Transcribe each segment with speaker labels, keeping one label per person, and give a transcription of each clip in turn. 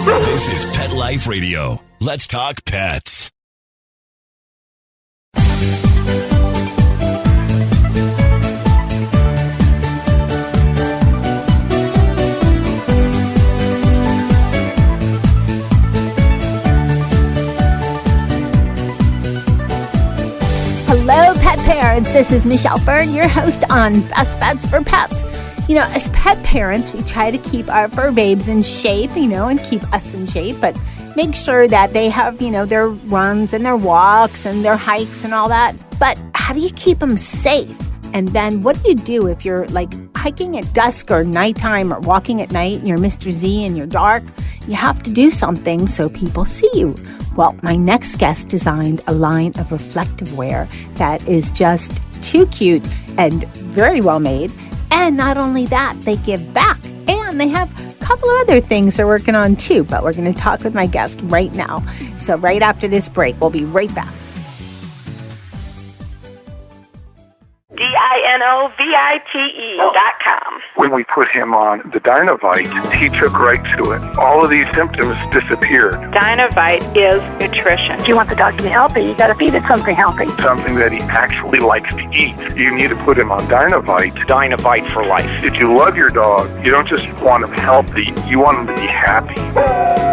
Speaker 1: This is Pet Life Radio. Let's talk pets.
Speaker 2: Hello, pet parents. This is Michelle Fern, your host on Best Bets for Pets. You know, as pet parents, we try to keep our fur babes in shape, and keep us in shape, but make sure that they have, their runs and their walks and their hikes and all that. But how do you keep them safe? And then what do you do if you're hiking at dusk or nighttime or walking at night and you're Mr. Z and you're dark? You have to do something so people see you. Well, my next guest designed a line of reflective wear that is just too cute and very well made. And not only that, they give back. And they have a couple of other things they're working on too. But we're going to talk with my guest right now. So right after this break, we'll be right back.
Speaker 3: DINOVITE.com.
Speaker 4: When we put him on the Dynovite, he took right to it. All of these symptoms disappeared.
Speaker 3: Dynovite is nutrition.
Speaker 5: If you want the dog to be healthy, you got to feed it something healthy.
Speaker 4: Something that he actually likes to eat. You need to put him on Dynovite.
Speaker 6: Dynovite for life.
Speaker 4: If you love your dog, you don't just want him healthy, you want him to be happy.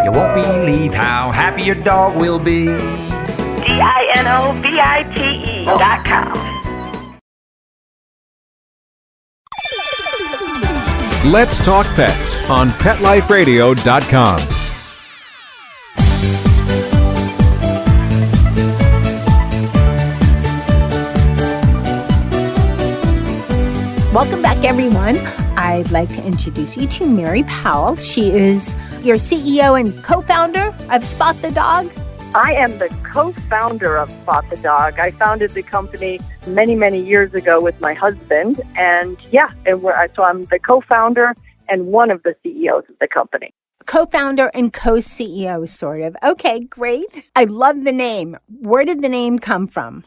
Speaker 6: You won't believe how happy your dog will be.
Speaker 3: DINOVITE.com.
Speaker 7: Let's Talk Pets on PetLifeRadio.com.
Speaker 2: Welcome back, everyone. I'd like to introduce you to Mary Powell. She is your CEO and co-founder of Spot the Dog.
Speaker 5: I am the co-founder of Spot the Dog. I founded the company many, many years ago with my husband. So I'm the co-founder and one of the CEOs of the company.
Speaker 2: Co-founder and co-CEO, sort of. Okay, great. I love the name. Where did the name come from?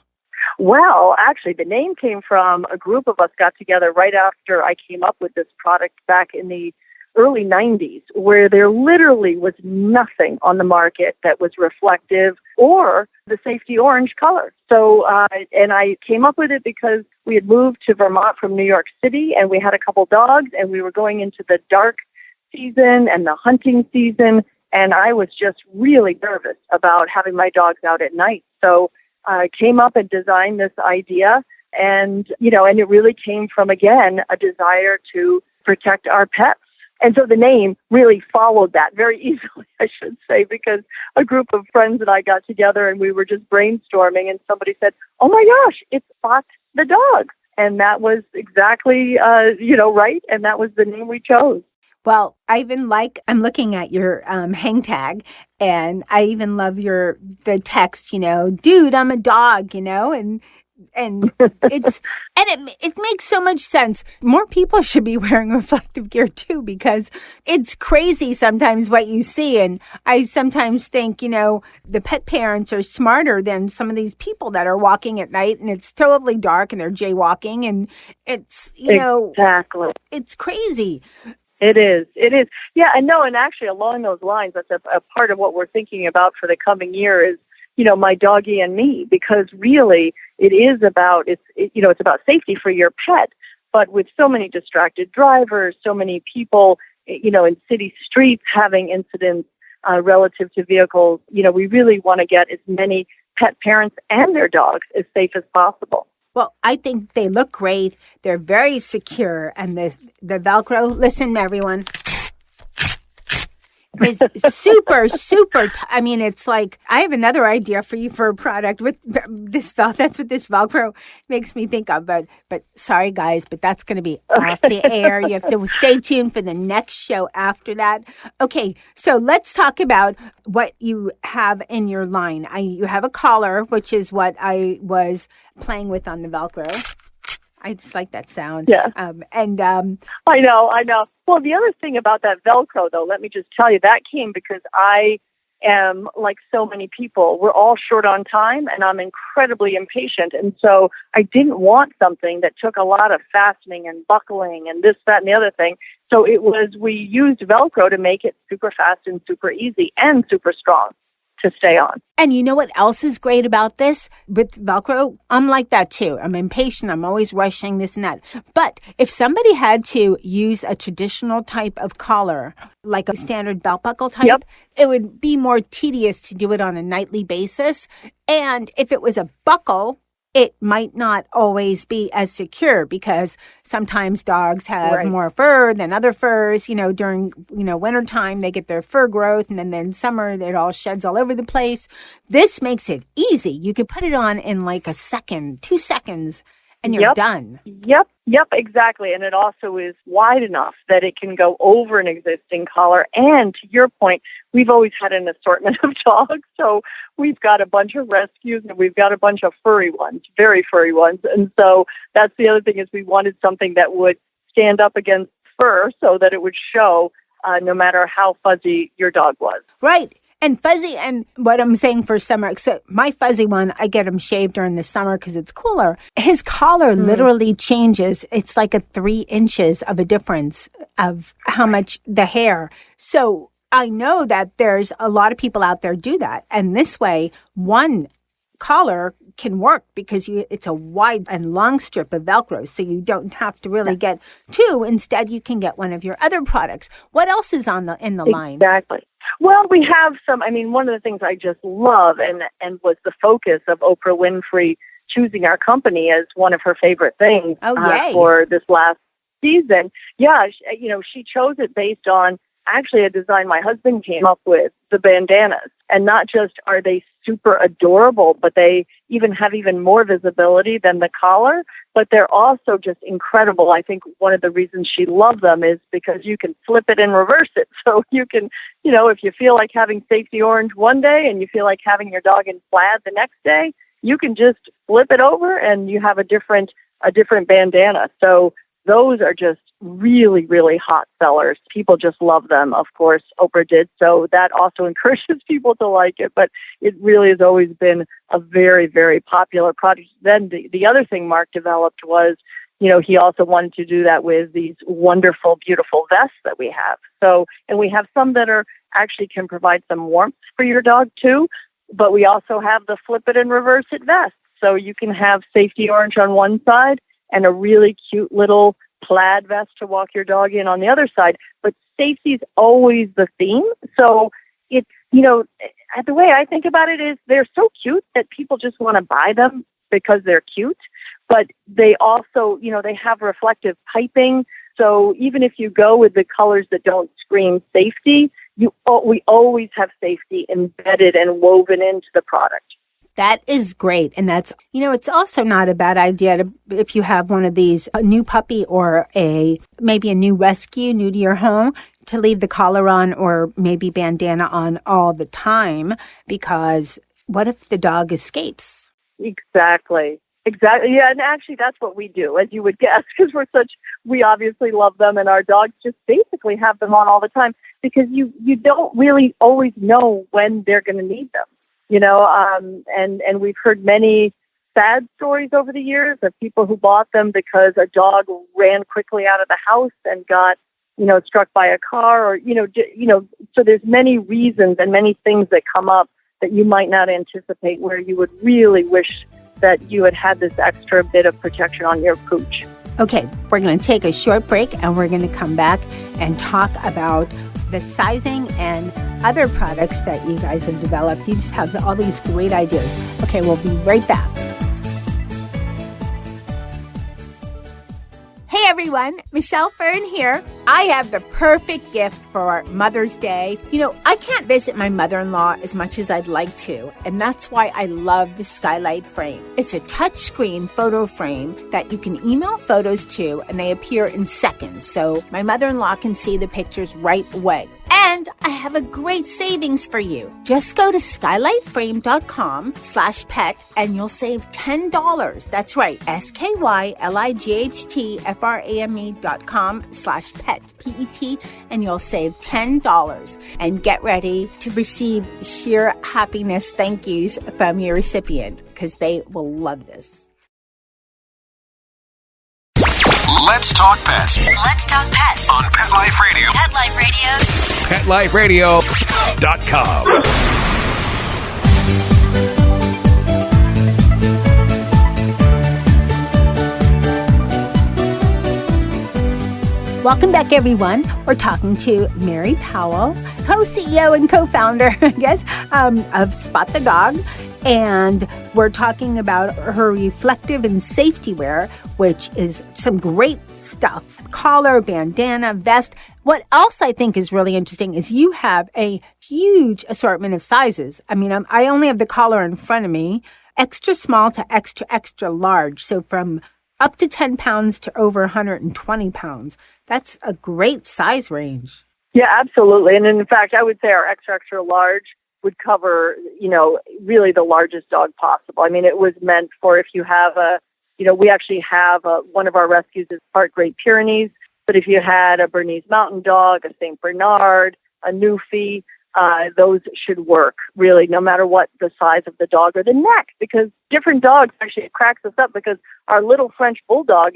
Speaker 5: Well, actually, the name came from a group of us got together right after I came up with this product back in the early 90s, where there literally was nothing on the market that was reflective or the safety orange color. So, and I came up with it because we had moved to Vermont from New York City, and we had a couple dogs, and we were going into the dark season and the hunting season, and I was just really nervous about having my dogs out at night. So I came up and designed this idea, and it really came from, again, a desire to protect our pets. And so the name really followed that very easily, I should say, because a group of friends and I got together and we were just brainstorming, and somebody said, "Oh my gosh, it's Spot the Dog." And that was exactly, right. And that was the name we chose.
Speaker 2: Well, I'm looking at your hang tag, and I even love the text, dude, I'm a dog, and it makes so much sense. More people should be wearing reflective gear too, because it's crazy sometimes what you see. And I sometimes think, the pet parents are smarter than some of these people that are walking at night and it's totally dark and they're jaywalking, and it's,
Speaker 5: exactly.
Speaker 2: It's crazy.
Speaker 5: It is. Yeah, and actually along those lines, that's a part of what we're thinking about for the coming year is, my doggy and me, because really it is about, it's about safety for your pet. But with so many distracted drivers, so many people, in city streets having incidents relative to vehicles, we really want to get as many pet parents and their dogs as safe as possible.
Speaker 2: Well, I think they look great. They're very secure. And the Velcro, listen, everyone, is super, super. It's like, I have another idea for you for a product with this. That's what this Velcro makes me think of. But sorry, guys, but that's going to be off the air. You have to stay tuned for the next show after that. Okay, so let's talk about what you have in your line. You have a collar, which is what I was playing with on the Velcro. I just like that sound.
Speaker 5: Yeah.
Speaker 2: I know. Well,
Speaker 5: the other thing about that Velcro, though, let me just tell you, that came because I am, like so many people, we're all short on time, and I'm incredibly impatient. And so I didn't want something that took a lot of fastening and buckling and this, that, and the other thing. So we used Velcro to make it super fast and super easy and super strong to stay on.
Speaker 2: And you know what else is great about this? With Velcro, I'm like that too. I'm impatient. I'm always rushing this and that. But if somebody had to use a traditional type of collar, like a standard belt buckle type, it would be more tedious to do it on a nightly basis. And if it was a buckle, it might not always be as secure because sometimes dogs have more fur than other furs. During, wintertime, they get their fur growth, and then summer, it all sheds all over the place. This makes it easy. You could put it on in like a second, 2 seconds, and you're done.
Speaker 5: Yep, exactly. And it also is wide enough that it can go over an existing collar. And to your point, we've always had an assortment of dogs. So we've got a bunch of rescues and we've got a bunch of furry ones, very furry ones. And so that's the other thing is we wanted something that would stand up against fur so that it would show no matter how fuzzy your dog was.
Speaker 2: Right. And fuzzy, and what I'm saying for summer, so my fuzzy one, I get him shaved during the summer because it's cooler. His collar literally changes. It's like 3 inches of a difference of how much the hair. So I know that there's a lot of people out there do that. And this way, one collar can work because it's a wide and long strip of Velcro, so you don't have to really get 2. Instead, you can get one of your other products. What else is in the line?
Speaker 5: Exactly. Well, we have some. I mean, one of the things I just love and was the focus of Oprah Winfrey choosing our company as one of her favorite things for this last season. Yeah, she chose it based on actually a design my husband came up with, the bandanas. And not just are they super adorable, but they have even more visibility than the collar, but they're also just incredible. I think one of the reasons she loved them is because you can flip it and reverse it. So you can, if you feel like having safety orange one day and you feel like having your dog in plaid the next day, you can just flip it over and you have a different bandana. So those are just really, really hot sellers. People just love them. Of course, Oprah did. So that also encourages people to like it. But it really has always been a very, very popular product. Then the other thing Mark developed was, he also wanted to do that with these wonderful, beautiful vests that we have. So, and we have some that are actually can provide some warmth for your dog too. But we also have the flip it and reverse it vest. So you can have safety orange on one side and a really cute little plaid vest to walk your dog in on the other side. But safety is always the theme. So it's, the way I think about it is they're so cute that people just want to buy them because they're cute. But they also, they have reflective piping. So even if you go with the colors that don't scream safety, we always have safety embedded and woven into the product.
Speaker 2: That is great. And that's, it's also not a bad idea if you have one of these, a new puppy or maybe a new rescue new to your home, to leave the collar on or maybe bandana on all the time, because what if the dog escapes?
Speaker 5: Exactly. Yeah. And actually that's what we do, as you would guess, because we obviously love them and our dogs just basically have them on all the time because you don't really always know when they're going to need them. And we've heard many sad stories over the years of people who bought them because a dog ran quickly out of the house and got, struck by a car or, so there's many reasons and many things that come up that you might not anticipate where you would really wish that you had this extra bit of protection on your pooch.
Speaker 2: Okay, we're going to take a short break and we're going to come back and talk about the sizing and other products that you guys have developed. You just have all these great ideas. Okay, we'll be right back. Hey everyone, Michelle Fern here. I have the perfect gift for Mother's Day. I can't visit my mother-in-law as much as I'd like to, and that's why I love the Skylight Frame. It's a touchscreen photo frame that you can email photos to, and they appear in seconds, so my mother-in-law can see the pictures right away. And I have a great savings for you. Just go to skylightframe.com/pet and you'll save $10. That's right, skylightframe.com/pet, P-E-T, and you'll save $10. And get ready to receive sheer happiness thank yous from your recipient because they will love this.
Speaker 7: Let's Talk Pets
Speaker 8: Let's Talk Pets
Speaker 7: on Pet Life Radio.
Speaker 8: Pet Life Radio.
Speaker 1: PetLifeRadio.com.
Speaker 2: Welcome back, everyone. We're talking to Mary Powell, co-CEO and co-founder, I guess, of Spot the Dog. And we're talking about her reflective and safety wear, which is some great stuff. Collar, bandana, vest. What else I think is really interesting is you have a huge assortment of sizes. I mean, I only have the collar in front of me, extra small to extra, extra large. So from up to 10 pounds to over 120 pounds. That's a great size range.
Speaker 5: Yeah, absolutely. And in fact, I would say our extra, extra large would cover, really the largest dog possible. I mean, it was meant for if you have we actually have one of our rescues is part Great Pyrenees, but if you had a Bernese Mountain Dog, a St. Bernard, a Newfie, those should work, really, no matter what the size of the dog or the neck, because different dogs, actually, it cracks us up because our little French Bulldog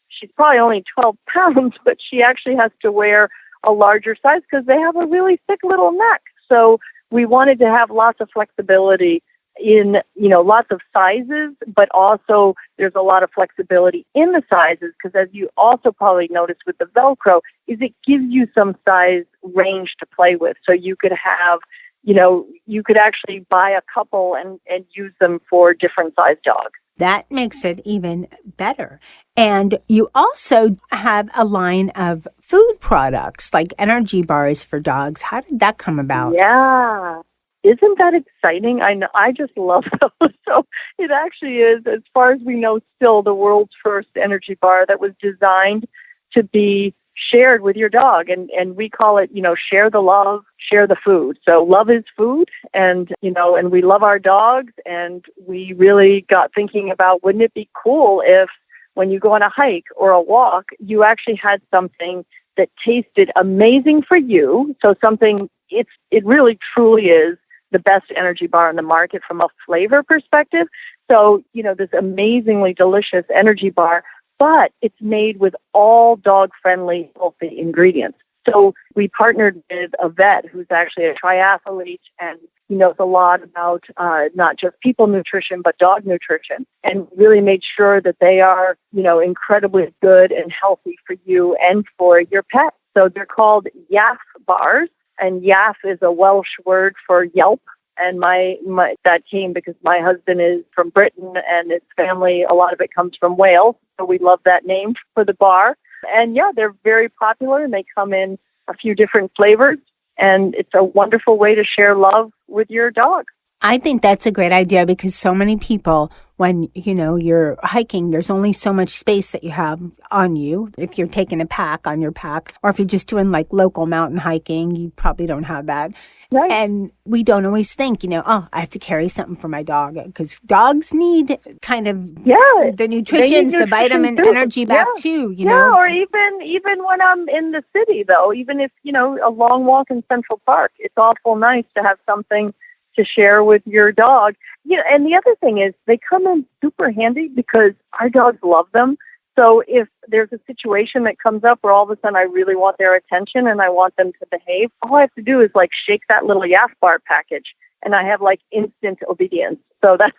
Speaker 5: she's probably only 12 pounds, but she actually has to wear a larger size because they have a really thick little neck. So we wanted to have lots of flexibility in, lots of sizes, but also there's a lot of flexibility in the sizes because as you also probably noticed with the Velcro, is it gives you some size range to play with. So you could have, you could actually buy a couple and use them for different size dogs.
Speaker 2: That makes it even better. And you also have a line of food products like energy bars for dogs. How did that come about?
Speaker 5: Yeah. Isn't that exciting? I know. I just love those. So it actually is, as far as we know, still the world's first energy bar that was designed to be shared with your dog. And we call it, share the love, share the food. So love is food and we love our dogs. And we really got thinking about, wouldn't it be cool if when you go on a hike or a walk, you actually had something that tasted amazing for you. So something, it really truly is the best energy bar on the market from a flavor perspective. So, this amazingly delicious energy bar, but it's made with all dog-friendly, healthy ingredients. So we partnered with a vet who's actually a triathlete and he knows a lot about not just people nutrition, but dog nutrition, and really made sure that they are, incredibly good and healthy for you and for your pet. So they're called YAF bars, and YAF is a Welsh word for Yelp. And that came because my husband is from Britain and his family, a lot of it comes from Wales. So we love that name for the bar. And yeah, they're very popular and they come in a few different flavors. And it's a wonderful way to share love with your dog.
Speaker 2: I think that's a great idea because so many people, when, you're hiking, there's only so much space that you have on you. If you're taking a pack on your pack, or if you're just doing like local mountain hiking, you probably don't have that.
Speaker 5: Right.
Speaker 2: And we don't always think, I have to carry something for my dog because dogs need kind of the nutrition, the vitamin energy back too,
Speaker 5: Yeah, or even when I'm in the city though, even if, a long walk in Central Park, it's awful nice to have something to share with your dog. And the other thing is they come in super handy because our dogs love them. So if there's a situation that comes up where all of a sudden I really want their attention and I want them to behave, all I have to do is shake that little YAF bar package and I have instant obedience. So that's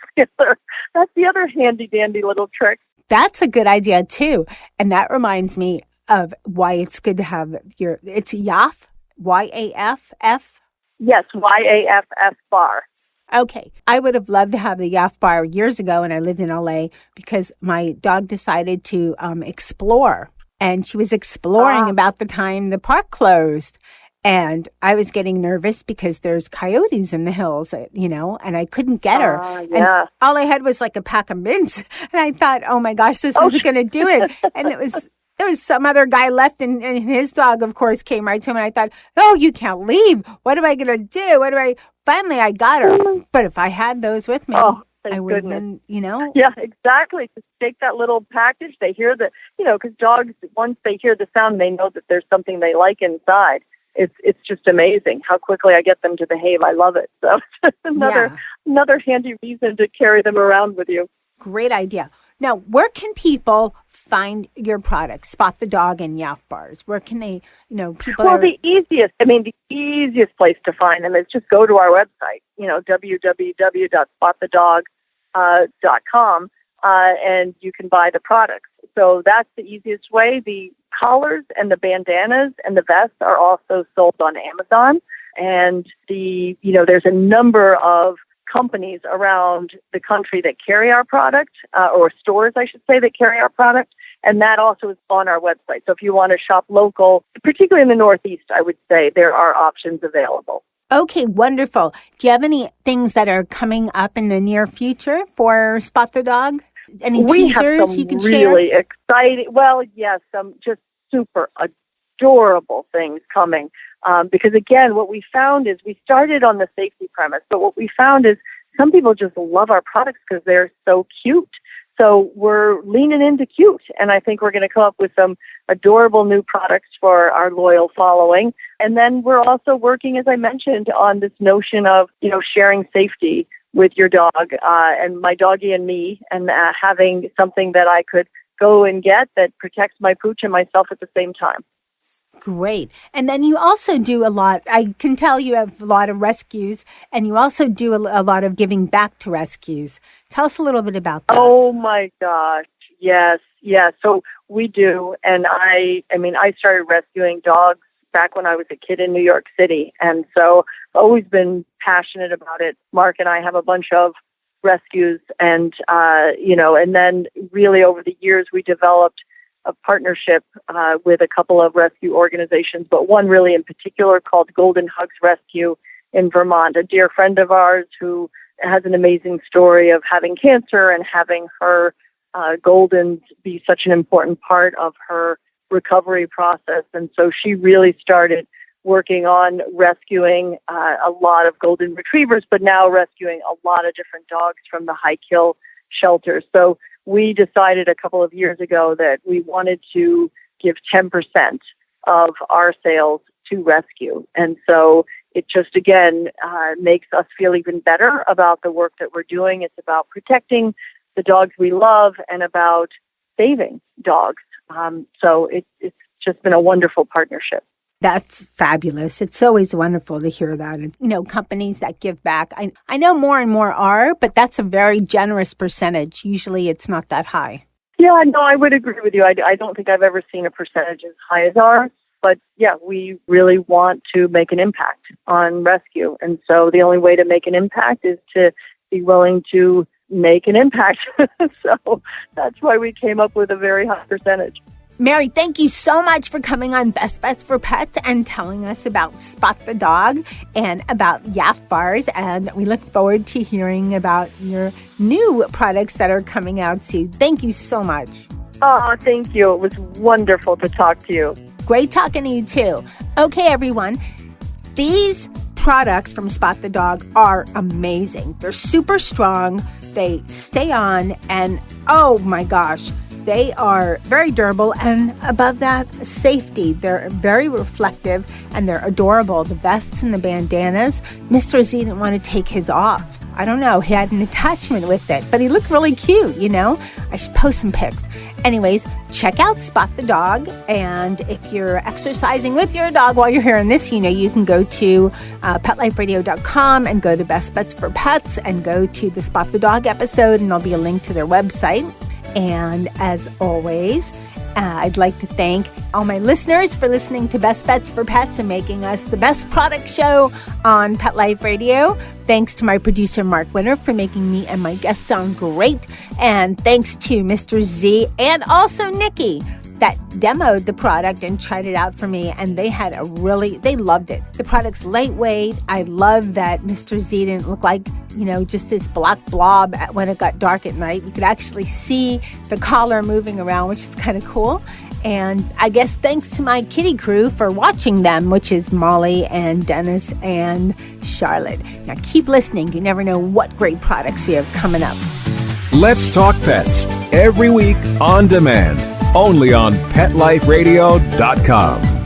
Speaker 5: the other handy dandy little trick.
Speaker 2: That's a good idea too. And that reminds me of why it's good to have it's YAF, YAFF.
Speaker 5: Yes, YAFF bar.
Speaker 2: Okay. I would have loved to have the YAF bar years ago when I lived in LA because my dog decided to explore. And she was exploring about the time the park closed. And I was getting nervous because there's coyotes in the hills, and I couldn't get her.
Speaker 5: Yeah.
Speaker 2: And all I had was a pack of mints. And I thought, oh my gosh, this isn't going to do it. And there was some other guy left and his dog, of course, came right to him. And I thought, oh, you can't leave. What am I going to do? Finally, I got her. But if I had those with me, I would have been,
Speaker 5: Yeah, exactly. Just take that little package. They hear because dogs, once they hear the sound, they know that there's something they like inside. It's just amazing how quickly I get them to behave. I love it. So another handy reason to carry them around with you.
Speaker 2: Great idea. Now, where can people find your products, Spot the Dog and Yaff Bars? Where can they,
Speaker 5: the easiest place to find them is just go to our website, www.spotthedog.com, and you can buy the products. So that's the easiest way. The collars and the bandanas and the vests are also sold on Amazon. And there's a number of companies around the country that carry our product, or stores, I should say, that carry our product. And that also is on our website. So if you want to shop local, particularly in the Northeast, I would say there are options available.
Speaker 2: Okay, wonderful. Do you have any things that are coming up in the near future for Spot the Dog? Any teasers you can share?
Speaker 5: We have some really exciting, some just super adorable things coming. Because again, what we found is we started on the safety premise, but what we found is some people just love our products because they're so cute. So we're leaning into cute, and I think we're going to come up with some adorable new products for our loyal following. And then we're also working, as I mentioned, on this notion of, sharing safety with your dog, and my doggie and me, and having something that I could go and get that protects my pooch and myself at the same time.
Speaker 2: Great. And then you also do a lot, I can tell you have a lot of rescues, and you also do a lot of giving back to rescues. Tell us a little bit about that.
Speaker 5: Oh my gosh. Yes. So we do. And I started rescuing dogs back when I was a kid in New York City. And so I've always been passionate about it. Mark and I have a bunch of rescues, and, and then really over the years we developed a partnership with a couple of rescue organizations, but one really in particular called Golden Hugs Rescue in Vermont, a dear friend of ours who has an amazing story of having cancer and having her Golden be such an important part of her recovery process. And so she really started working on rescuing a lot of Golden Retrievers, but now rescuing a lot of different dogs from the high kill shelters. So we decided a couple of years ago that we wanted to give 10% of our sales to rescue. And so it just, again, makes us feel even better about the work that we're doing. It's about protecting the dogs we love and about saving dogs. So it's just been a wonderful partnership.
Speaker 2: That's fabulous. It's always wonderful to hear that. And, companies that give back, I know more and more are, but that's a very generous percentage. Usually it's not that high.
Speaker 5: Yeah, no, I would agree with you. I don't think I've ever seen a percentage as high as ours. But yeah, we really want to make an impact on rescue. And so the only way to make an impact is to be willing to make an impact. So that's why we came up with a very high percentage.
Speaker 2: Mary, thank you so much for coming on Best Bets for Pets and telling us about Spot the Dog and about Yaff Bars. And we look forward to hearing about your new products that are coming out soon. Thank you so much.
Speaker 5: Oh, thank you. It was wonderful to talk to you.
Speaker 2: Great talking to you, too. Okay, everyone. These products from Spot the Dog are amazing. They're super strong. They stay on. And, oh, my gosh. They are very durable, and above that, safety. They're very reflective, and they're adorable. The vests and the bandanas. Mr. Z didn't want to take his off. I don't know. He had an attachment with it, but he looked really cute, I should post some pics. Anyways, check out Spot the Dog, and if you're exercising with your dog while you're hearing this, you can go to PetLifeRadio.com and go to Best Bets for Pets and go to the Spot the Dog episode, and there'll be a link to their website. And as always, I'd like to thank all my listeners for listening to Best Bets for Pets and making us the best product show on Pet Life Radio. Thanks to my producer, Mark Winter, for making me and my guests sound great. And thanks to Mr. Z and also Nikki that demoed the product and tried it out for me. And they loved it. The product's lightweight. I love that Mr. Z didn't look like, just this black blob when it got dark at night. You could actually see the collar moving around, which is kind of cool. And I guess thanks to my kitty crew for watching them, which is Molly and Dennis and Charlotte. Now keep listening. You never know what great products we have coming up.
Speaker 9: Let's Talk Pets, every week on demand, only on PetLifeRadio.com.